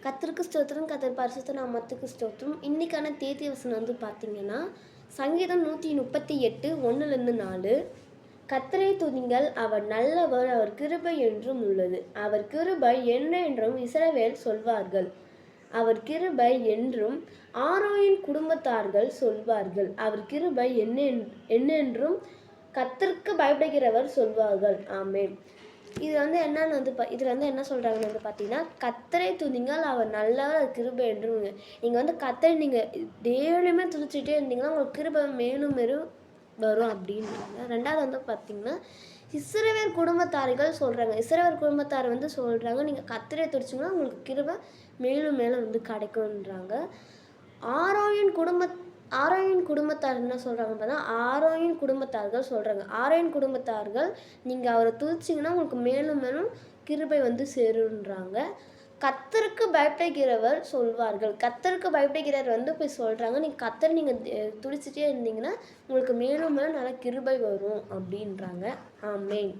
கர்த்தருக்கு ஸ்தோத்திரம், கர்த்தர் பரிசுத்த நாமத்துக்கு ஸ்தோத்திரம். இன்னைக்கான தேதி வசனம் வந்து பார்த்தீங்கன்னா, சங்கீதம் 138 1லேருந்து 4. கர்த்தரை துதிங்கள், அவர் நல்லவர், அவர் கிருபை என்றும் உள்ளது. அவர் கிருபை என்றென்றும் இஸ்ரவேல் சொல்வார்கள். அவர் கிருபை என்றும் ஆரோனின் குடும்பத்தார்கள் சொல்வார்கள். அவர் கிருபை என்னென்றும் கர்த்தருக்கு பயப்படுகிறவர் சொல்வார்கள். ஆமென். இது வந்து என்னன்னு வந்து இதில் வந்து என்ன சொல்கிறாங்கன்னு வந்து பார்த்தீங்கன்னா, கர்த்தரை துதிங்கள், அவர் நல்லவர், அது கிருபை என்றும். நீங்கள் வந்து கர்த்தரை நீங்கள் டெய்லியுமே துதிச்சுட்டே இருந்தீங்கன்னா உங்களுக்கு கிருபை மேலும் மேலும் வரும் அப்படின்றாங்க. ரெண்டாவது வந்து பார்த்தீங்கன்னா, இஸ்ரவேல் குடும்பத்தார்கள் சொல்கிறாங்க. இஸ்ரவேல் குடும்பத்தார் வந்து சொல்கிறாங்க, நீங்கள் கர்த்தரை துதிச்சிங்கன்னா உங்களுக்கு கிருபை மேலும் மேலும் வந்து கிடைக்கும்ன்றாங்க. ஆரோனின் குடும்பத்தார் என்ன சொல்கிறாங்கன்னு பார்த்தா, ஆரோனின் குடும்பத்தார்கள் சொல்கிறாங்க. ஆரோனின் குடும்பத்தார்கள் நீங்கள் அவரை துதிச்சிங்கன்னா உங்களுக்கு மேலும் மேலும் கிருபை வந்து சேருன்றாங்க. கர்த்தருக்கு பயப்படுகிறவர் சொல்வார்கள். கர்த்தருக்கு பயப்படுகிறவர் வந்து போய் சொல்கிறாங்க, நீங்கள் கர்த்தரை நீங்கள் துதிச்சிட்டே இருந்தீங்கன்னா உங்களுக்கு மேலும் மேலும் நல்ல கிருபை வரும் அப்படின்றாங்க. ஆமென்.